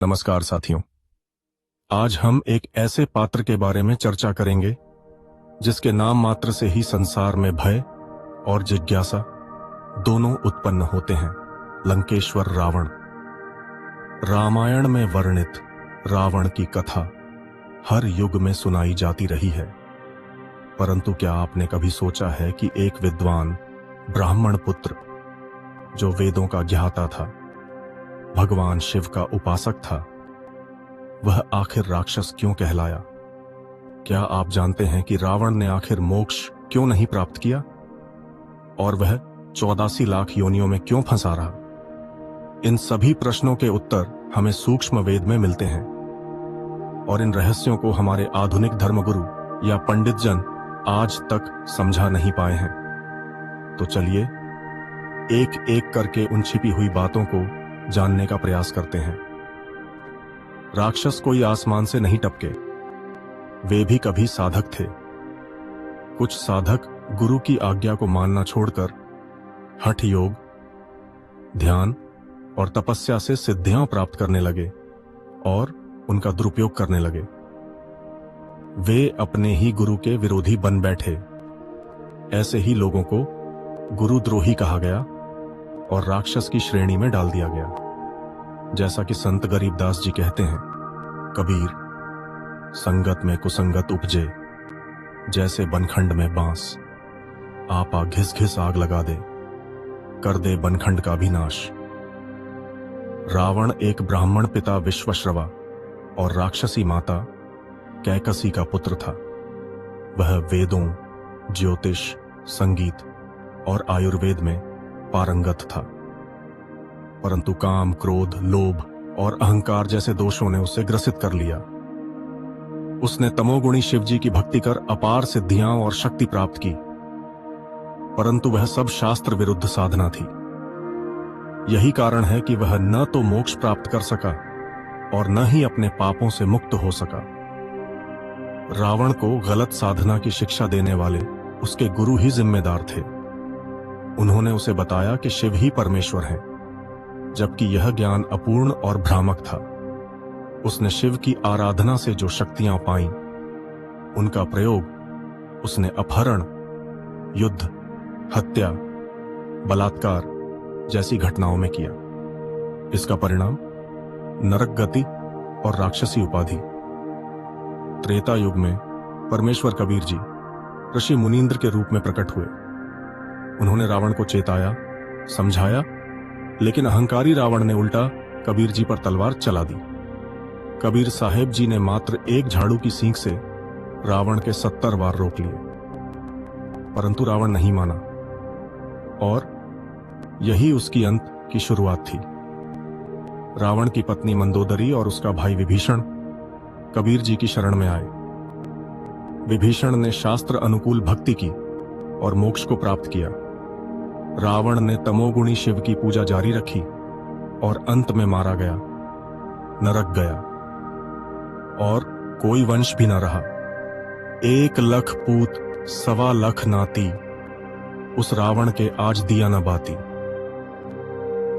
नमस्कार साथियों। आज हम एक ऐसे पात्र के बारे में चर्चा करेंगे जिसके नाम मात्र से ही संसार में भय और जिज्ञासा दोनों उत्पन्न होते हैं। लंकेश्वर रावण। रामायण में वर्णित रावण की कथा हर युग में सुनाई जाती रही है, परंतु क्या आपने कभी सोचा है कि एक विद्वान ब्राह्मण पुत्र जो वेदों का ज्ञाता था, भगवान शिव का उपासक था, वह आखिर राक्षस क्यों कहलाया? क्या आप जानते हैं कि रावण ने आखिर मोक्ष क्यों नहीं प्राप्त किया और वह 84 लाख योनियों में क्यों फंसा रहा? इन सभी प्रश्नों के उत्तर हमें सूक्ष्म वेद में मिलते हैं और इन रहस्यों को हमारे आधुनिक धर्मगुरु या पंडित जन आज तक समझा नहीं पाए हैं। तो चलिए एक एक करके उन छिपी हुई बातों को जानने का प्रयास करते हैं। राक्षस कोई आसमान से नहीं टपके, वे भी कभी साधक थे। कुछ साधक गुरु की आज्ञा को मानना छोड़कर हठ योग, ध्यान और तपस्या से सिद्धियां प्राप्त करने लगे और उनका दुरुपयोग करने लगे। वे अपने ही गुरु के विरोधी बन बैठे। ऐसे ही लोगों को गुरुद्रोही कहा गया और राक्षस की श्रेणी में डाल दिया गया। जैसा कि संत गरीबदास जी कहते हैं, कबीर संगत में कुसंगत उपजे, जैसे बनखंड में बांस, आपा घिस घिस आग लगा दे, कर दे बनखंड का भी नाश। रावण एक ब्राह्मण पिता विश्वश्रवा और राक्षसी माता कैकसी का पुत्र था। वह वेदों, ज्योतिष, संगीत और आयुर्वेद में पारंगत था, परंतु काम, क्रोध, लोभ और अहंकार जैसे दोषों ने उसे ग्रसित कर लिया। उसने तमोगुणी शिवजी की भक्ति कर अपार सिद्धियां और शक्ति प्राप्त की, परंतु वह सब शास्त्र विरुद्ध साधना थी। यही कारण है कि वह न तो मोक्ष प्राप्त कर सका और न ही अपने पापों से मुक्त हो सका। रावण को गलत साधना की शिक्षा देने वाले उसके गुरु ही जिम्मेदार थे। उन्होंने उसे बताया कि शिव ही परमेश्वर हैं, जबकि यह ज्ञान अपूर्ण और भ्रामक था। उसने शिव की आराधना से जो शक्तियां पाईं, उनका प्रयोग उसने अपहरण, युद्ध, हत्या, बलात्कार जैसी घटनाओं में किया। इसका परिणाम नरक गति और राक्षसी उपाधि। त्रेता युग में परमेश्वर कबीर जी ऋषि मुनींद्र के रूप में प्रकट हुए। उन्होंने रावण को चेताया, समझाया, लेकिन अहंकारी रावण ने उल्टा कबीर जी पर तलवार चला दी। कबीर साहेब जी ने मात्र एक झाड़ू की सींक से रावण के 70 वार रोक लिए, परंतु रावण नहीं माना और यही उसकी अंत की शुरुआत थी। रावण की पत्नी मंदोदरी और उसका भाई विभीषण कबीर जी की शरण में आए। विभीषण ने शास्त्र अनुकूल भक्ति की और मोक्ष को प्राप्त किया। रावण ने तमोगुणी शिव की पूजा जारी रखी और अंत में मारा गया, नरक गया और कोई वंश भी न रहा। 1 लाख पूत 1.25 लाख नाती, उस रावण के आज दिया न बाती।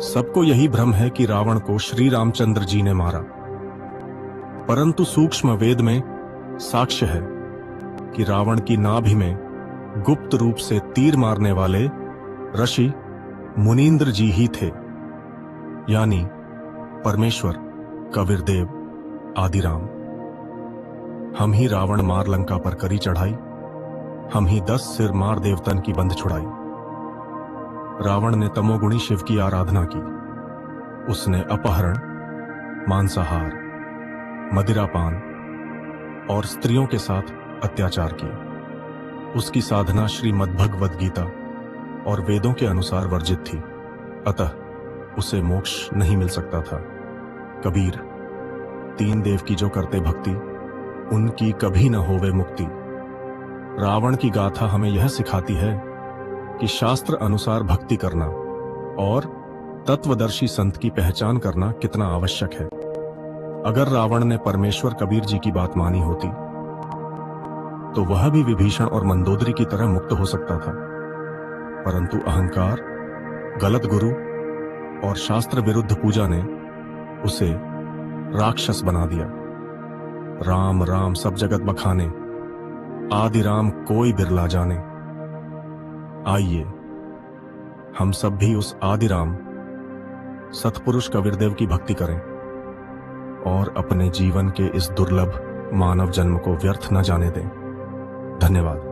सबको यही भ्रम है कि रावण को श्री रामचंद्र जी ने मारा, परंतु सूक्ष्म वेद में साक्ष्य है कि रावण की नाभि में गुप्त रूप से तीर मारने वाले ऋषि मुनींद्र जी ही थे, यानी परमेश्वर, कबीरदेव, आदिराम। हम ही रावण मार लंका पर करी चढ़ाई, हम ही 10 सिर मार देवतन की बंध छुड़ाई। रावण ने तमोगुणी शिव की आराधना की। उसने अपहरण, मांसाहार, मदिरापान और स्त्रियों के साथ अत्याचार किया। उसकी साधना श्रीमद् भगवद गीता और वेदों के अनुसार वर्जित थी, अतः उसे मोक्ष नहीं मिल सकता था। कबीर 3 देव की जो करते भक्ति, उनकी कभी न होवे मुक्ति। रावण की गाथा हमें यह सिखाती है कि शास्त्र अनुसार भक्ति करना और तत्वदर्शी संत की पहचान करना कितना आवश्यक है। अगर रावण ने परमेश्वर कबीर जी की बात मानी होती तो वह भी विभीषण और मंदोदरी की तरह मुक्त हो सकता था, परंतु अहंकार, गलत गुरु और शास्त्र विरुद्ध पूजा ने उसे राक्षस बना दिया। राम राम सब जगत बखाने, आदि राम कोई बिरला जाने। आइए हम सब भी उस आदि राम सतपुरुष कबीरदेव की भक्ति करें और अपने जीवन के इस दुर्लभ मानव जन्म को व्यर्थ न जाने दें। धन्यवाद।